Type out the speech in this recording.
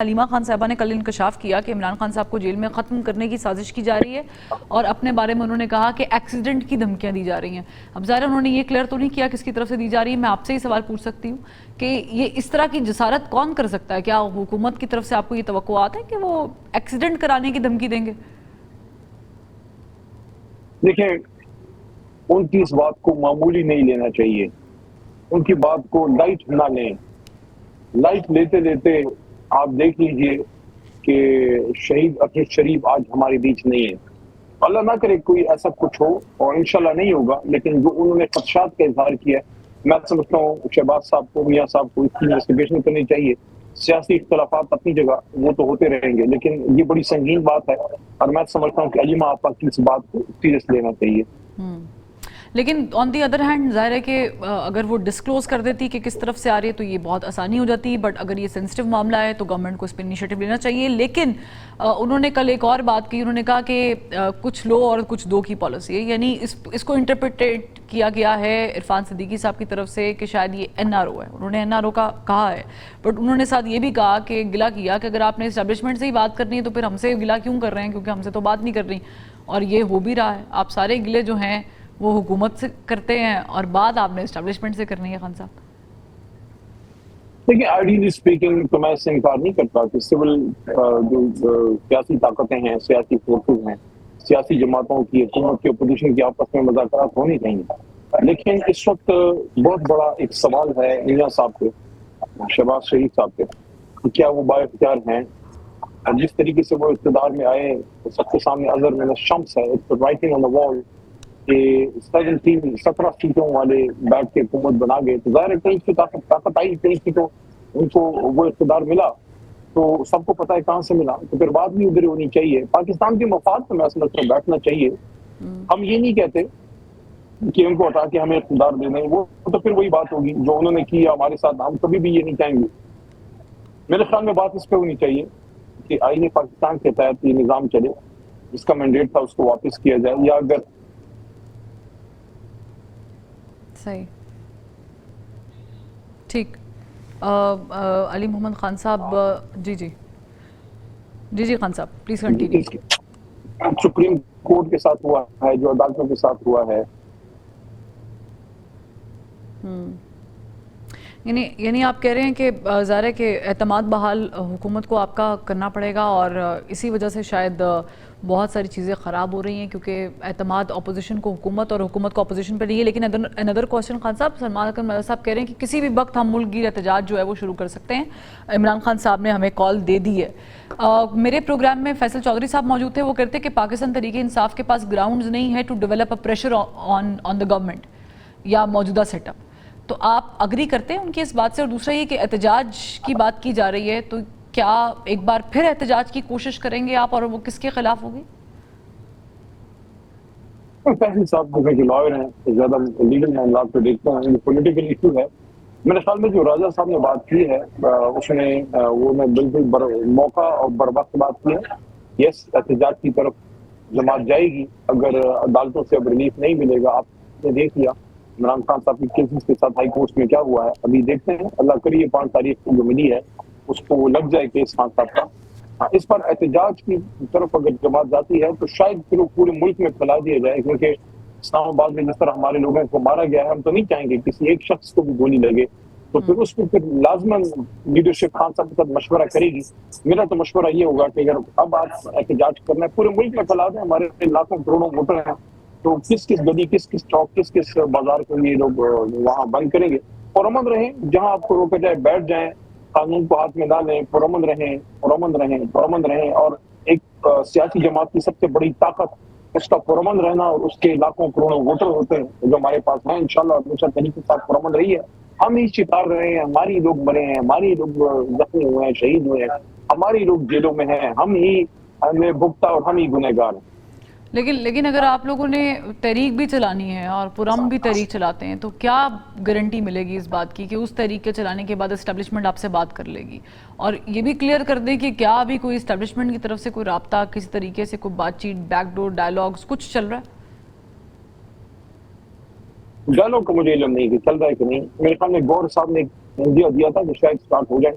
حلیمہ خان صاحبہ نے کل انکشاف کیا کہ عمران خان صاحب کو جیل میں ختم کرنے کی سازش کی جا رہی ہے اور اپنے بارے میں انہوں نے کہا کہ ایکسیڈنٹ کی دھمکیاں دی جا رہی ہیں. اب ظاہر انہوں نے یہ کلیئر تو نہیں کیا کس کی طرف سے دی جا رہی ہے. میں آپ سے ہی سوال پوچھ سکتی ہوں کہ یہ اس طرح کی جسارت کون کر سکتا ہے؟ کیا حکومت کی طرف سے آپ کو یہ توقعات ہے کہ وہ ایکسیڈنٹ کرانے کی دھمکی دیں گے؟ دیکھیں، ان کی اس بات کو معمولی نہیں لینا چاہیے. ان کی بات کو لائٹ نہ لیں. لائٹ لیتے لیتے آپ دیکھ لیجئے کہ شہید ارشد شریف آج ہمارے بیچ نہیں ہے. اللہ نہ کرے کوئی ایسا کچھ ہو، اور انشاءاللہ نہیں ہوگا، لیکن جو انہوں نے خدشات کا اظہار کیا ہے، میں سمجھتا ہوں شہباز صاحب کو، میاں صاحب کو اس کی انویسٹیگیشن کرنی چاہیے. سیاسی اختلافات اپنی جگہ وہ تو ہوتے رہیں گے، لیکن یہ بڑی سنگین بات ہے اور میں سمجھتا ہوں کہ علیمہ آپا کی اس بات کو سیریس لینا چاہیے. لیکن آن دی ادر ہینڈ ظاہر ہے کہ اگر وہ ڈسکلوز کر دیتی کہ کس طرف سے آ رہی ہے تو یہ بہت آسانی ہو جاتی. بٹ اگر یہ سینسٹیو معاملہ ہے تو گورنمنٹ کو اس پہ انیشیٹو لینا چاہیے. لیکن انہوں نے کل ایک اور بات کی. انہوں نے کہا کہ کچھ لو اور کچھ دو کی پالیسی ہے، یعنی اس کو انٹرپریٹ کیا گیا ہے عرفان صدیقی صاحب کی طرف سے کہ شاید یہ این آر او ہے. انہوں نے این آر او کا کہا ہے، بٹ انہوں نے ساتھ یہ بھی کہا کہ گلہ کیا کہ اگر آپ نے اسٹیبلشمنٹ سے ہی بات کرنی ہے تو پھر ہم سے گلہ کیوں کر رہے ہیں، کیونکہ ہم سے تو بات نہیں کر رہی. اور یہ ہو بھی رہا ہے. آپ سارے گلے جو ہیں وہ حکومت سے کرتے ہیں اور بعد آپ نے اسٹیبلشمنٹ سے کرنی ہے. خان صاحب دیکھیں، آئیڈیلی اسپیکنگ تو میں اس سے انکار نہیں کرتا کہ سول جو سیاسی طاقتیں ہیں، سیاسی فورسز ہیں، سیاسی جماعتوں کی، حکومت کی، اپوزیشن کی آپس میں مذاکرات ہونی چاہیے. لیکن اس وقت بہت بڑا ایک سوال ہے میاں صاحب کے، شہباز شریف صاحب کے، کہ کیا وہ با اختیار ہیں؟ اور جس طریقے سے وہ اقتدار میں آئے، سب کے سامنے اظہر من الشمس ہے، رائٹنگ آن دا وال کہ 17 سیٹوں والے بیٹھ کے حکومت بنا گئے، تو ظاہر ہے کہیں کی طاقت آئی، کہیں کی تو ان کو وہ اقتدار ملا. تو سب کو پتہ ہے کہاں سے ملا، تو پھر بات بھی ادھر ہونی چاہیے. پاکستان کے مفاد میں میں سمجھتا ہوں بیٹھنا چاہیے. ہم یہ نہیں کہتے کہ ان کو ہٹا کے ہمیں اقتدار دے دیں، وہ تو پھر وہی بات ہوگی جو انہوں نے کی ہمارے ساتھ. ہم کبھی بھی یہ نہیں چاہیں گے. میرے خیال میں بات اس پہ ہونی چاہیے کہ آئین پاکستان کے تحت یہ نظام چلے، جس کا مینڈیٹ تھا اس کو واپس کیا جائے. یا اگر صحیح ٹھیک. علی محمد خان صاحب جی خان صاحب پلیز کنٹینیو. سپریم کورٹ کے ساتھ ہوا ہے، جو عدالتوں کے ساتھ ہوا ہے، یعنی آپ کہہ رہے ہیں کہ ظاہر ہے کہ اعتماد بحال حکومت کو آپ کا کرنا پڑے گا، اور اسی وجہ سے شاید بہت ساری چیزیں خراب ہو رہی ہیں کیونکہ اعتماد اپوزیشن کو حکومت اور حکومت کو اپوزیشن پہ نہیں ہے. لیکن اندر کوسچن خان صاحب، سلمان اکرم صاحب کہہ رہے ہیں کہ کسی بھی وقت ہم ملک گیر احتجاج جو ہے وہ شروع کر سکتے ہیں. عمران خان صاحب نے ہمیں کال دے دی ہے. میرے پروگرام میں فیصل چودھری صاحب موجود تھے. وہ کہتے کہ پاکستان تحریک انصاف کے پاس گراؤنڈز نہیں ہے to develop a pressure on the government یا موجودہ سیٹ اپ. تو آپ اگری کرتے ہیں ان کی اس بات سے؟ اور دوسرا یہ کہ احتجاج کی بات کی جا رہی ہے، تو کیا ایک بار پھر احتجاج کی کوشش کریں گے آپ، اور وہ کس کے خلاف ہوگی؟ فیصل صاحب جو لائر ہیں، زیادہ لیگل معاملات پہ دیکھتے ہیں، یہ پولیٹیکل ایشو ہے. میرے خیال میں جو راجہ صاحب نے بات کی ہے اس میں وہ میں بالکل موقع اور بروقت بات کی ہے. یس، احتجاج کی طرف جماعت جائے گی اگر عدالتوں سے اب ریلیف نہیں ملے گا. آپ نے دیکھ لیا عمران خان صاحب کی کیسز کے ساتھ ہائی کورٹ میں کیا ہوا ہے. ابھی دیکھتے ہیں، اللہ کریے 5 تاریخ کو جو ملی ہے اس کو وہ لگ جائے کیس خان صاحب کا. اس پر احتجاج کی طرف اگر جماعت جاتی ہے تو شاید پھر وہ پورے ملک میں پھیلا دیا جائے، کیونکہ اسلام آباد میں جس طرح ہمارے لوگوں کو مارا گیا ہے، ہم تو نہیں چاہیں گے کسی ایک شخص کو بھی گولی لگے. تو پھر اس کو پھر لازماً لیڈرشپ خان صاحب کے ساتھ مشورہ کرے گی. میرا تو مشورہ یہ ہوگا کہ اگر اب آپ احتجاج کرنا ہے پورے ملک میں پھیلا دیں. ہمارے لاکھوں کروڑوں ووٹر ہیں، تو کس گلی، کس چوک، کس بازار کو یہ لوگ وہاں بند کریں گے. پرامن رہیں، جہاں آپ کو روکا جائے بیٹھ جائیں، قانون کو ہاتھ میں ڈالیں، پرامن رہیں. اور ایک سیاسی جماعت کی سب سے بڑی طاقت اس کا پرامن رہنا، اور اس کے لاکھوں کروڑوں ووٹر ہوتے ہیں جو ہمارے پاس ہیں. انشاءاللہ ہمیشہ طریقے کے ساتھ پرامن رہی ہے. ہم ہی شکار رہے ہیں، ہماری لوگ مرے ہیں، ہماری لوگ زخمی ہوئے ہیں، شہید ہوئے ہیں، ہماری لوگ جیلوں میں ہیں، ہمیں بھگتا اور ہم ہی گنہگار ہیں. لیکن اگر آپ لوگوں نے تحریک بھی چلانی ہے اور پرامن بھی تحریک چلاتے ہیں تو کیا گارنٹی ملے گی اس بات کی کہ اس تحریک کے چلانے کے بعد اسٹیبلشمنٹ آپ سے بات کر لے گی؟ اور یہ بھی کلیئر کر دیں کہ کیا ابھی کوئی اسٹیبلشمنٹ کی طرف سے کوئی رابطہ، کسی طریقے سے کوئی بات چیت، بیک ڈور ڈائلاگز کچھ چل رہا ہے؟ ڈائلاگ کا مجھے علم نہیں کہ چل رہا ہے کہ نہیں. میرے خیال میں گور صاحب نے ایک دیا تھا کہ شاید سٹارٹ ہو جائے.